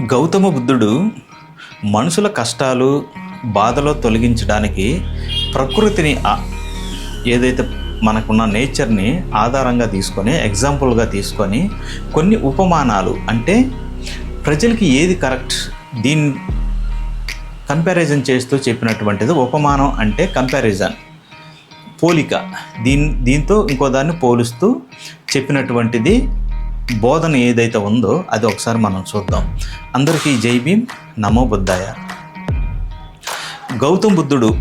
గౌతమ బుద్ధుడు మనుషుల కష్టాలు బాధలో తొలగించడానికి ప్రకృతిని ఏదైతే మనకున్న నేచర్ని ఆధారంగా తీసుకొని ఎగ్జాంపుల్గా తీసుకొని కొన్ని ఉపమానాలు, అంటే ప్రజలకి ఏది కరెక్ట్ దీన్ని కంపారిజన్ చేస్తూ చెప్పినటువంటిది. ఉపమానం అంటే కంపారిజన్, పోలిక, దీంతో ఇంకో దాన్ని పోలుస్తూ చెప్పినటువంటిది బోధన ఏదైతే ఉందో అది ఒకసారి మనం చూద్దాం. అందరికీ జై భీమ్, నమో బుద్ధాయ. గౌతమ బుద్ధుడు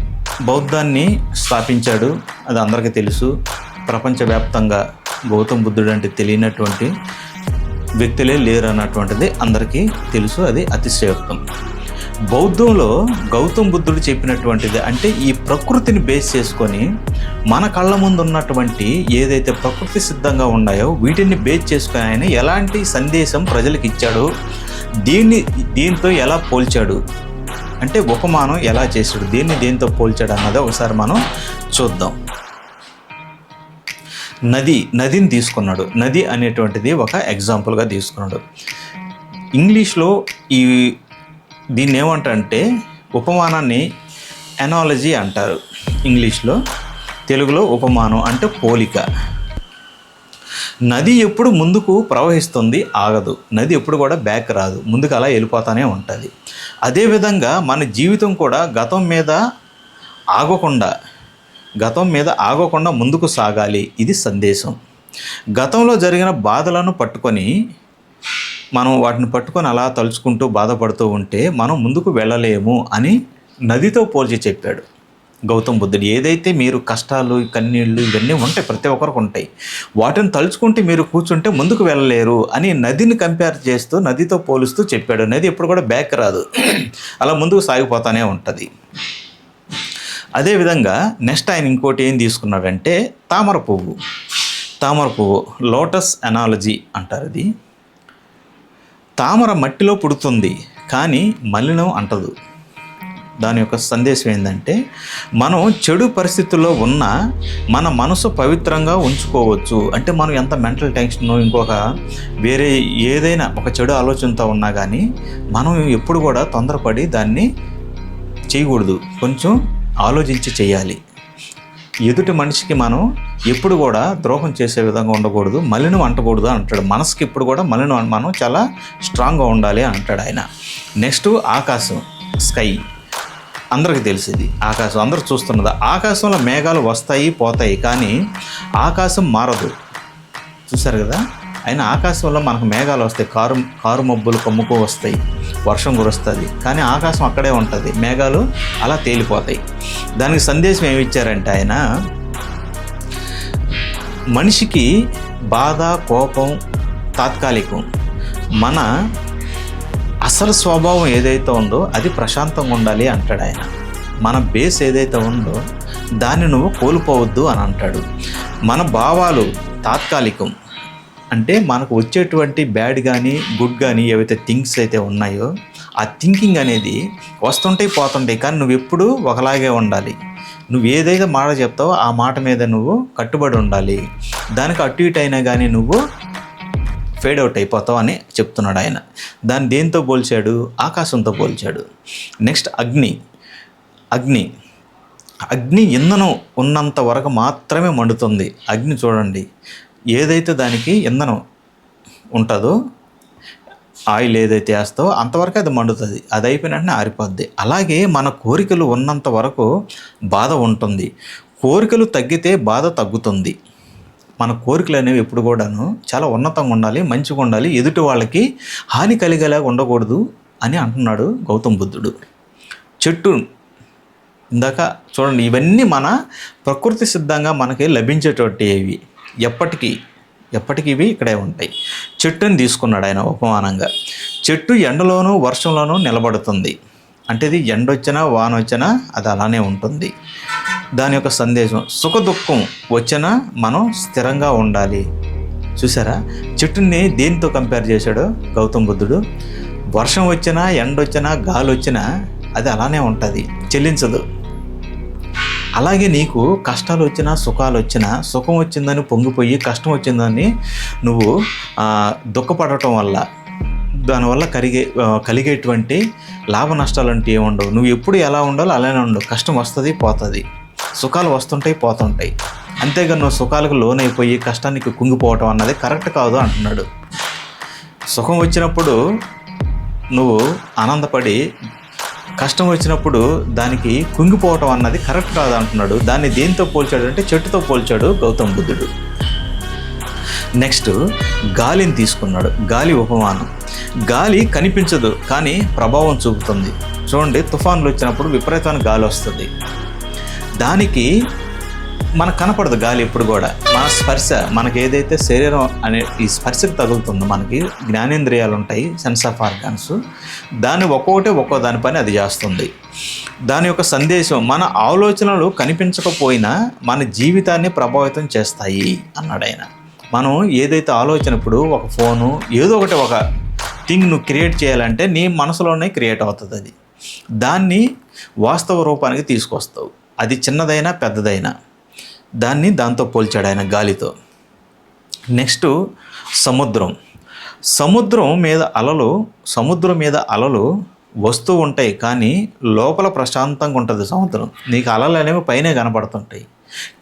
బౌద్ధాన్ని స్థాపించాడు, అది అందరికీ తెలుసు. ప్రపంచవ్యాప్తంగా గౌతమ బుద్ధుడు అంటే తెలియనటువంటి వ్యక్తులే లేరు అన్నటువంటిది అందరికీ తెలుసు, అది అతిశయోక్తం. బౌద్ధంలో గౌతమ బుద్ధుడు చెప్పినటువంటిది అంటే ఈ ప్రకృతిని బేస్ చేసుకొని మన కళ్ళ ముందు ఉన్నటువంటి ఏదైతే ప్రకృతి సిద్ధంగా ఉన్నాయో వీటిని బేస్ చేసుకొని ఆయన ఎలాంటి సందేశం ప్రజలకు ఇచ్చాడు, దీంతో ఎలా పోల్చాడు, అంటే ఉపమానం ఎలా చేశాడు, దేంతో పోల్చాడు అన్నది ఒకసారి మనం చూద్దాం. నదిని తీసుకున్నాడు. నది అనేటువంటిది ఒక ఎగ్జాంపుల్గా తీసుకున్నాడు. ఇంగ్లీష్లో దీన్ని ఏమంటారంటే ఉపమానాన్ని ఎనాలజీ అంటారు ఇంగ్లీష్లో. తెలుగులో ఉపమానం అంటే పోలిక. నది ఎప్పుడు ముందుకు ప్రవహిస్తుంది, ఆగదు. నది ఎప్పుడు కూడా బ్యాక్ రాదు, ముందుకు అలా వెళ్ళిపోతూనే ఉంటుంది. అదేవిధంగా మన జీవితం కూడా గతం మీద ఆగకుండా ముందుకు సాగాలి. ఇది సందేశం. గతంలో జరిగిన బాధలను పట్టుకొని మనం వాటిని పట్టుకొని అలా తలుచుకుంటూ బాధపడుతూ ఉంటే మనం ముందుకు వెళ్ళలేము అని నదితో పోల్చి చెప్పాడు గౌతమ బుద్ధుడు. ఏదైతే మీరు కష్టాలు, కన్నీళ్ళు ఇవన్నీ ఉంటాయి, ప్రతి ఒక్కరికి ఉంటాయి, వాటిని తలుచుకుంటే మీరు కూర్చుంటే ముందుకు వెళ్ళలేరు అని నదిని కంపేర్ చేస్తూ, నదితో పోలుస్తూ చెప్పాడు. నది ఎప్పుడు కూడా బ్యాక్ రాదు, అలా ముందుకు సాగిపోతూనే ఉంటుంది. అదేవిధంగా నెక్స్ట్ ఆయన ఇంకోటి ఏం తీసుకున్నాడంటే తామర పువ్వు, లోటస్ ఎనాలజీ అంటారు. అది తామర మట్టిలో పుడుతుంది కానీ మలినం అంటదు. దాని యొక్క సందేశం ఏంటంటే మనం చెడు పరిస్థితుల్లో ఉన్న మన మనసు పవిత్రంగా ఉంచుకోవచ్చు. అంటే మనం ఎంత మెంటల్ టెన్షన్, ఇంకొక వేరే ఏదైనా ఒక చెడు ఆలోచనతో ఉన్నా కానీ మనం ఎప్పుడు కూడా తొందరపడి దాన్ని చేయకూడదు, కొంచెం ఆలోచించి చేయాలి. ఎదుటి మనిషికి మనం ఎప్పుడు కూడా ద్రోహం చేసే విధంగా ఉండకూడదు, మలినం అంటకూడదు అంటాడు. మనసుకి ఎప్పుడు కూడా మలినం, మనం చాలా స్ట్రాంగ్గా ఉండాలి అంటాడు ఆయన. నెక్స్ట్ ఆకాశం, స్కై. అందరికీ తెలిసేది ఆకాశం, అందరూ చూస్తున్నది. ఆకాశంలో మేఘాలు వస్తాయి పోతాయి కానీ ఆకాశం మారదు. చూసారు కదా, అయినా ఆకాశంలో మనకు మేఘాలు వస్తాయి, కారు మబ్బులు కమ్ముకో వస్తాయి, వర్షం కురుస్తుంది, కానీ ఆకాశం అక్కడే ఉంటుంది, మేఘాలు అలా తేలిపోతాయి. దానికి సందేశం ఏమి ఇచ్చారంటే ఆయన, మనిషికి బాధ, కోపం తాత్కాలికం, మన అసలు స్వభావం ఏదైతే ఉందో అది ప్రశాంతంగా ఉండాలి అంటాడు ఆయన. మన బేస్ ఏదైతే ఉందో దాన్ని నువ్వు కోల్పోవద్దు అని అంటాడు. మన భావాలు తాత్కాలికం, అంటే మనకు వచ్చేటువంటి బ్యాడ్ కానీ గుడ్ కానీ ఏవైతే థింగ్స్ అయితే ఉన్నాయో ఆ థింకింగ్ అనేది వస్తుంటాయి పోతుంటాయి, కానీ నువ్వు ఎప్పుడూ ఒకలాగే ఉండాలి. నువ్వు ఏదైతే మాట చెప్తావో ఆ మాట మీద నువ్వు కట్టుబడి ఉండాలి. దానికి అటు ఇటు అయినా కానీ నువ్వు ఫేడ్ అవుట్ అయిపోతావు అని చెప్తున్నాడు ఆయన. దాన్ని దేంతో పోల్చాడు? ఆకాశంతో పోల్చాడు. నెక్స్ట్ అగ్ని ఇంధనం ఉన్నంత వరకు మాత్రమే మండుతుంది. అగ్ని చూడండి, ఏదైతే దానికి ఇంధనం ఉంటుందో, ఆయిల్ ఏదైతే వేస్తావో అంతవరకు అది మండుతుంది, అది అయిపోయిన వెంటనే ఆరిపోద్ది. అలాగే మన కోరికలు ఉన్నంత వరకు బాధ ఉంటుంది, కోరికలు తగ్గితే బాధ తగ్గుతుంది. మన కోరికలు అనేవి ఎప్పుడు కూడాను చాలా ఉన్నతంగా ఉండాలి, మంచిగా ఉండాలి, ఎదుటి వాళ్ళకి హాని కలిగేలాగా ఉండకూడదు అని అంటున్నాడు గౌతమ బుద్ధుడు. చెట్టు ఇందాక చూడండి, ఇవన్నీ మన ప్రకృతి సిద్ధంగా మనకి లభించేటువంటివి, ఎప్పటికీ ఇవి ఇక్కడే ఉంటాయి. చెట్టుని తీసుకున్నాడు ఆయన ఉపమానంగా. చెట్టు ఎండలోనూ వర్షంలోనూ నిలబడుతుంది, అంటే ఇది ఎండ వచ్చినా వాన వచ్చినా అది అలానే ఉంటుంది. దాని యొక్క సందేశం, సుఖ దుఃఖం వచ్చినా మనం స్థిరంగా ఉండాలి. చూసారా, చెట్టుని దేనితో కంపేర్ చేశాడో గౌతమ బుద్ధుడు. వర్షం వచ్చినా, ఎండ వచ్చినా, గాలి వచ్చినా అది అలానే ఉంటుంది, చెల్లించదు. అలాగే నీకు కష్టాలు వచ్చినా, సుఖాలు వచ్చినా, సుఖం వచ్చిందని పొంగిపోయి కష్టం వచ్చిందని నువ్వు దుఃఖపడటం వల్ల దానివల్ల కలిగేటువంటి లాభ నష్టాలు అంటే ఏముండవు. నువ్వు ఎప్పుడు ఎలా ఉండాలో అలానే ఉండవు. కష్టం వస్తుంది, పోతుంది, సుఖాలు వస్తుంటాయి, పోతుంటాయి. అంతేగా నువ్వు సుఖాలకు లోనైపోయి కష్టానికి కుంగిపోవటం అన్నది కరెక్ట్ కాదు అంటున్నాడు. సుఖం వచ్చినప్పుడు నువ్వు ఆనందపడి కష్టం వచ్చినప్పుడు దానికి కుంగిపోవటం అన్నది కరెక్ట్ కాదు అంటున్నాడు. దాన్ని దేంతో పోల్చాడు అంటే చెట్టుతో పోల్చాడు గౌతమ బుద్ధుడు. నెక్స్ట్ గాలిని తీసుకున్నాడు. గాలి ఉపమానం. గాలి కనిపించదు కానీ ప్రభావం చూపుతుంది. చూడండి, తుఫాన్లు వచ్చినప్పుడు విపరీతమైన గాలి వస్తుంది. దానికి మనకు కనపడదు గాలి ఎప్పుడు కూడా. మన స్పర్శ, మనకి ఏదైతే శరీరం అనే ఈ స్పర్శకు తగులుతుందో, మనకి జ్ఞానేంద్రియాలు ఉంటాయి, సెన్స్ ఆఫ్ ఆర్గాన్స్, దాన్ని ఒక్కో దాని పని అది చేస్తుంది. దాని యొక్క సందేశం మన ఆలోచనలు కనిపించకపోయినా మన జీవితాన్ని ప్రభావితం చేస్తాయి అన్నాడు ఆయన. మనం ఏదైతే ఆలోచన, ఇప్పుడు ఒక ఫోను ఏదో ఒకటి ఒక థింగ్ నువ్వు క్రియేట్ చేయాలంటే నీ మనసులోనే క్రియేట్ అవుతుంది. అది దాన్ని వాస్తవ రూపానికి తీసుకొస్తావు. అది చిన్నదైనా పెద్దదైనా. దాంతో పోల్చాడు ఆయన, గాలితో. నెక్స్ట్ సముద్రం మీద అలలు వస్తూ ఉంటాయి కానీ లోపల ప్రశాంతంగా ఉంటుంది సముద్రం. నీకు అలలు అనేవి పైనే కనపడుతుంటాయి.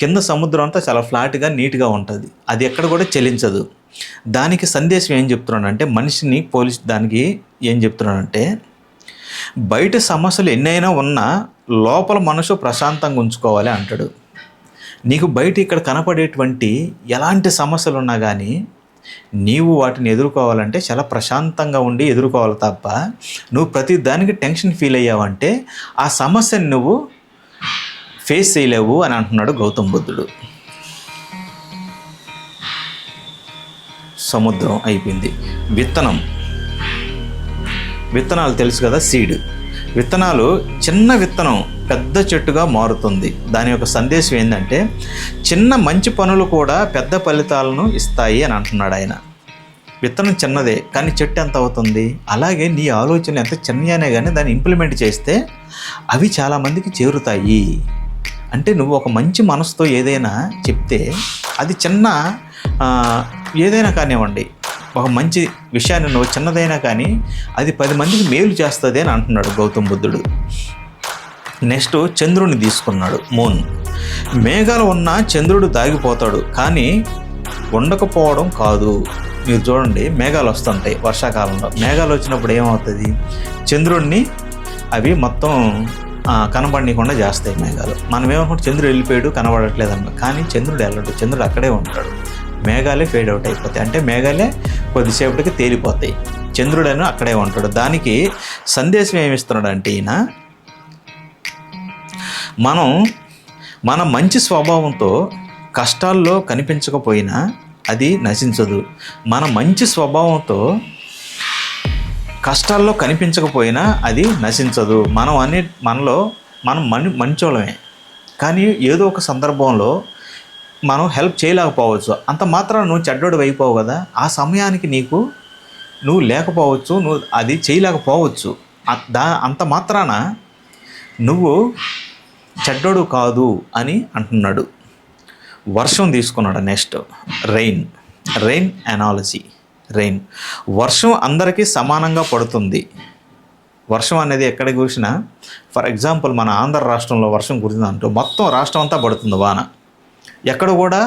కింద సముద్రం అంతా చాలా ఫ్లాట్గా నీట్గా ఉంటుంది. అది ఎక్కడ కూడా చలించదు. దానికి సందేశం ఏం చెప్తున్నానంటే, మనిషిని పోలిసి దానికి ఏం చెప్తున్నానంటే, బయట సమస్యలు ఎన్నైనా ఉన్నా లోపల మనసు ప్రశాంతంగా ఉంచుకోవాలి అంటాడు. నీకు బయట ఇక్కడ కనపడేటువంటి ఎలాంటి సమస్యలు ఉన్నా కానీ నీవు వాటిని ఎదుర్కోవాలంటే చాలా ప్రశాంతంగా ఉండి ఎదుర్కోవాలి తప్ప, నువ్వు ప్రతి దానికి టెన్షన్ ఫీల్ అయ్యావంటే ఆ సమస్యని నువ్వు ఫేస్ చేయలేవు అని అంటున్నాడు గౌతమ బుద్ధుడు. సముద్రం అయిపోయింది. విత్తనాలు తెలుసు కదా, సీడ్. విత్తనాలు, చిన్న విత్తనం పెద్ద చెట్టుగా మారుతుంది. దాని యొక్క సందేశం ఏంటంటే, చిన్న మంచి పనులు కూడా పెద్ద ఫలితాలను ఇస్తాయి అని అంటున్నాడు ఆయన. విత్తనం చిన్నదే కానీ చెట్టు ఎంత అవుతుంది? అలాగే నీ ఆలోచన ఎంత చిన్నగానే కానీ దాన్ని ఇంప్లిమెంట్ చేస్తే అవి చాలామందికి చేరుతాయి. అంటే నువ్వు ఒక మంచి మనసుతో ఏదైనా చెప్తే, అది చిన్న ఏదైనా కానివ్వండి, ఒక మంచి విషయాన్ని నువ్వు చిన్నదైనా కానీ అది 10 మందికి మేలు చేస్తుంది అని అంటున్నాడు గౌతమ బుద్ధుడు. నెక్స్ట్ చంద్రుడిని తీసుకున్నాడు. మూన్. మేఘాలు ఉన్న చంద్రుడు దాగిపోతాడు కానీ ఉండకపోవడం కాదు. మీరు చూడండి, మేఘాలు వస్తుంటాయి వర్షాకాలంలో. మేఘాలు వచ్చినప్పుడు ఏమవుతుంది? చంద్రుడిని అవి మొత్తం కనబడనీయకుండా చేస్తాయి మేఘాలు. మనం ఏమనుకుంటే చంద్రుడు వెళ్ళిపోయాడు, కనబడట్లేదు అన్న, కానీ చంద్రుడు వెళ్ళడు. చంద్రుడు అక్కడే ఉంటాడు. మేఘాలే ఫేడ్ అవుట్ అయిపోతాయి, అంటే మేఘాలే కొద్దిసేపటికి తేలిపోతాయి. చంద్రుడేనో అక్కడే ఉంటాడు. దానికి సందేశం ఏమిస్తున్నాడు అంటే, ఈయన మన మంచి స్వభావంతో కష్టాల్లో కనిపించకపోయినా అది నశించదు. మన మంచి స్వభావంతో కష్టాల్లో కనిపించకపోయినా అది నశించదు. మనం మంచోళమే, కానీ ఏదో ఒక సందర్భంలో మనం హెల్ప్ చేయలేకపోవచ్చు. అంత మాత్రాన నువ్వు చెడ్డోడు అయిపోవు కదా. ఆ సమయానికి నువ్వు లేకపోవచ్చు, నువ్వు అది చేయలేకపోవచ్చు. అంత మాత్రాన నువ్వు చెడ్డోడు కాదు అని అంటున్నాడు. వర్షం తీసుకున్నాడు. Next rain analogy. వర్షం అందరికీ సమానంగా పడుతుంది. వర్షం అనేది ఎక్కడ చూసినా, ఫర్ ఎగ్జాంపుల్ మన ఆంధ్ర రాష్ట్రంలో వర్షం కురిసిందంటూ మొత్తం రాష్ట్రం అంతా పడుతుంది వాన. ఎక్కడ కూడా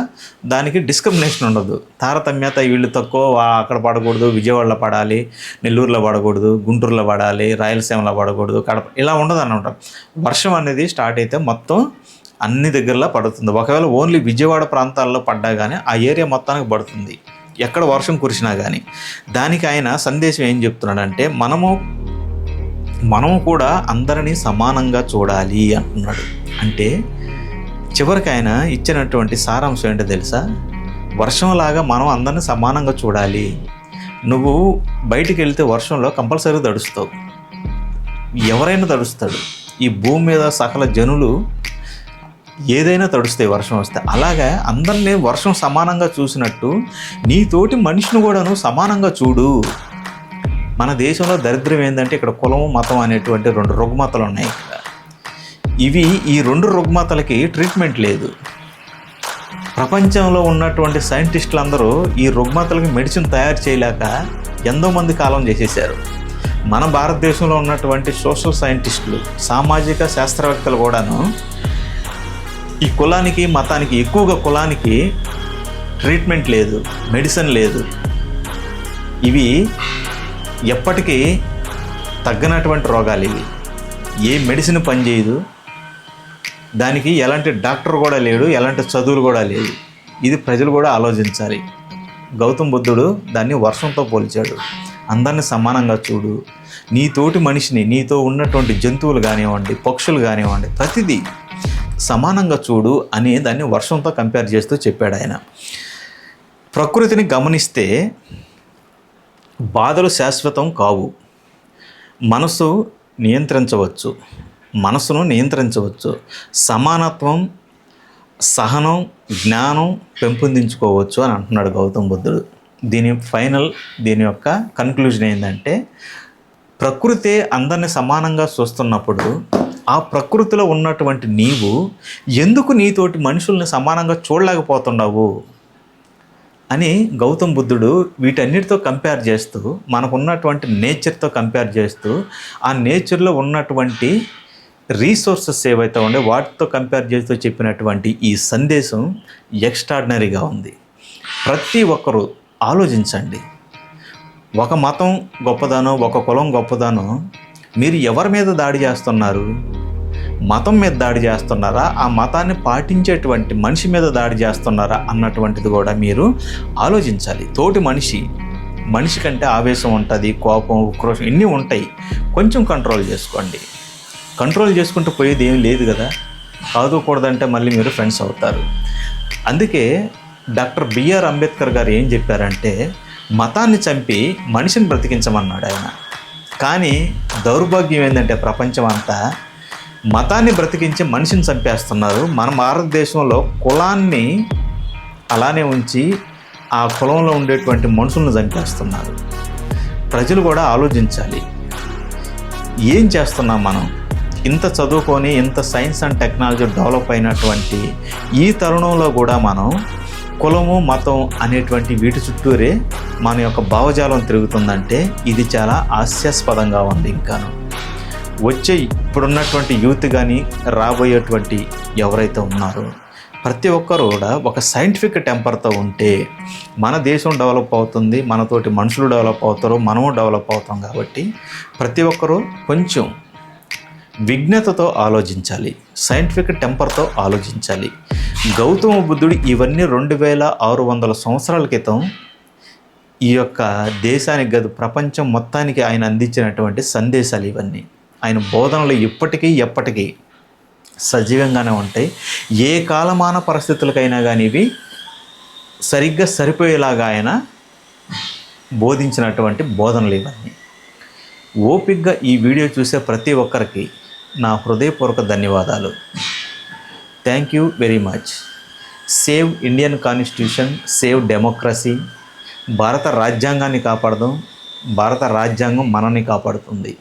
దానికి డిస్క్రిమినేషన్ ఉండదు. తారతమ్యత, వీళ్ళు తక్కువ అక్కడ పడకూడదు, విజయవాడలో పడాలి, నెల్లూరులో పడకూడదు, గుంటూరులో పడాలి, రాయలసీమలో పడకూడదు, కడప, ఇలా ఉండదు అన్నమాట. వర్షం అనేది స్టార్ట్ అయితే మొత్తం అన్ని దగ్గరలో పడుతుంది. ఒకవేళ ఓన్లీ విజయవాడ ప్రాంతాల్లో పడ్డా కానీ ఆ ఏరియా మొత్తానికి పడుతుంది, ఎక్కడ వర్షం కురిసినా కానీ. దానికి ఆయన సందేశం ఏం చెప్తున్నాడంటే, మనము కూడా అందరినీ సమానంగా చూడాలి అంటున్నాడు. అంటే చివరికి ఆయన ఇచ్చినటువంటి సారాంశం ఏంటో తెలుసా? వర్షంలాగా మనం అందరినీ సమానంగా చూడాలి. నువ్వు బయటికి వెళ్తే వర్షంలో కంపల్సరీ తడుస్తావు, ఎవరైనా తడుస్తాడు. ఈ భూమి మీద సకల జనులు ఏదైనా తడుస్తాయి వర్షం వస్తే. అలాగా అందరినీ వర్షం సమానంగా చూసినట్టు నీతోటి మనిషిని కూడా నువ్వు సమానంగా చూడు. మన దేశంలో దరిద్రం ఏంటంటే, ఇక్కడ కులం, మతం అనేటువంటి 2 రుగ్మతలు ఉన్నాయి. ఇక్కడ ఈ 2 రుగ్మతలకి ట్రీట్మెంట్ లేదు. ప్రపంచంలో ఉన్నటువంటి సైంటిస్టులు అందరూ ఈ రుగ్మతలకి మెడిసిన్ తయారు చేయలేక ఎంతో మంది కాలం చేసేసారు. మన భారతదేశంలో ఉన్నటువంటి సోషల్ సైంటిస్టులు, సామాజిక శాస్త్రవేత్తలు కూడాను ఈ కులానికి మతానికి, ఎక్కువగా కులానికి ట్రీట్మెంట్ లేదు, మెడిసిన్ లేదు. ఇవి ఎప్పటికీ తగ్గనటువంటి రోగాలు. ఇవి ఏ మెడిసిన్ పనిచేయదు, దానికి ఎలాంటి డాక్టర్ కూడా లేడు, ఎలాంటి చదువులు కూడా లేదు. ఇది ప్రజలు కూడా ఆలోచించాలి. గౌతమ్ బుద్ధుడు దాన్ని వర్షంతో పోల్చాడు. అందరిని సమానంగా చూడు, నీతోటి మనిషిని, నీతో ఉన్నటువంటి జంతువులు కానివ్వండి, పక్షులు కానివ్వండి, ప్రతిదీ సమానంగా చూడు అని దాన్ని వర్షంతో కంపేర్ చేస్తూ చెప్పాడు ఆయన. ప్రకృతిని గమనిస్తే బాధలు శాశ్వతం కావు. మనసును నియంత్రించవచ్చు. సమానత్వం, సహనం, జ్ఞానం పెంపొందించుకోవచ్చు అని అంటున్నాడు గౌతమ్ బుద్ధుడు. దీని యొక్క కన్క్లూజన్ ఏంటంటే, ప్రకృతి అందరిని సమానంగా చూస్తున్నప్పుడు ఆ ప్రకృతిలో ఉన్నటువంటి నీవు ఎందుకు నీతోటి మనుషుల్ని సమానంగా చూడలేకపోతున్నావు అని గౌతమ్ బుద్ధుడు వీటన్నిటితో కంపేర్ చేస్తూ, మనకున్నటువంటి నేచర్తో కంపేర్ చేస్తూ, ఆ నేచర్లో ఉన్నటువంటి రీసోర్సెస్ ఏవైతే ఉండే వాటితో కంపేర్ చేస్తూ చెప్పినటువంటి ఈ సందేశం ఎక్స్ట్రాడినరీగా ఉంది. ప్రతి ఒక్కరూ ఆలోచించండి. ఒక మతం గొప్పదానో, ఒక కులం గొప్పదానో, మీరు ఎవరి మీద దాడి చేస్తున్నారు? మతం మీద దాడి చేస్తున్నారా? ఆ మతాన్ని పాటించేటువంటి మనిషి మీద దాడి చేస్తున్నారా అన్నటువంటిది కూడా మీరు ఆలోచించాలి. తోటి మనిషి కంటే ఆవేశం ఉంటుంది, కోపం, ఉక్రోషం ఇన్ని ఉంటాయి. కొంచెం కంట్రోల్ చేసుకోండి. కంట్రోల్ చేసుకుంటూ పోయేది ఏం లేదు కదా. కాదుకూడదంటే మళ్ళీ మీరు ఫ్రెండ్స్ అవుతారు. అందుకే డాక్టర్ బిఆర్ అంబేద్కర్ గారు ఏం చెప్పారంటే, మతాన్ని చంపి మనిషిని బ్రతికించమన్నాడు ఆయన. కానీ దౌర్భాగ్యం ఏంటంటే ప్రపంచం అంతా మతాన్ని బ్రతికించి మనిషిని చంపేస్తున్నారు. మన భారతదేశంలో కులాన్ని అలానే ఉంచి ఆ కులంలో ఉండేటువంటి మనుషులను చంపేస్తున్నారు. ప్రజలు కూడా ఆలోచించాలి. ఏం చేస్తున్నాం మనం? ఇంత చదువుకొని, ఇంత సైన్స్ అండ్ టెక్నాలజీ డెవలప్ అయినటువంటి ఈ తరుణంలో కూడా మనం కులము, మతం అనేటువంటి వీటి చుట్టూరే మన యొక్క భావజాలం తిరుగుతుందంటే ఇది చాలా హాస్యాస్పదంగా ఉంది. ఇంకాను ఇప్పుడున్నటువంటి యూత్ కానీ, రాబోయేటువంటి ఎవరైతే ఉన్నారో ప్రతి ఒక్కరు కూడా ఒక సైంటిఫిక్ టెంపర్తో ఉంటే మన దేశం డెవలప్ అవుతుంది, మనతోటి మనుషులు డెవలప్ అవుతారు, మనము డెవలప్ అవుతాం. కాబట్టి ప్రతి ఒక్కరూ కొంచెం విజ్ఞతతో ఆలోచించాలి, సైంటిఫిక్ టెంపర్తో ఆలోచించాలి. గౌతమ బుద్ధుడు ఇవన్నీ 2600 సంవత్సరాల క్రితం ఈ యొక్క దేశానికి కాదు, ప్రపంచం మొత్తానికి ఆయన అందించినటువంటి సందేశాలు ఇవన్నీ. ఆయన బోధనలు ఎప్పటికీ సజీవంగానే ఉంటాయి. ఏ కాలమాన పరిస్థితులకైనా కానీ ఇవి సరిగ్గా సరిపోయేలాగా ఆయన బోధించినటువంటి బోధనలు ఇవన్నీ. ఓపికగా ఈ వీడియో చూసే ప్రతి ఒక్కరికి నా హృదయపూర్వక ధన్యవాదాలు. Thank you very much. Save Indian constitution, save democracy. భారత రాజ్యాంగాన్ని కాపాడదాం. భారత రాజ్యాంగం మనల్ని కాపాడుతుంది.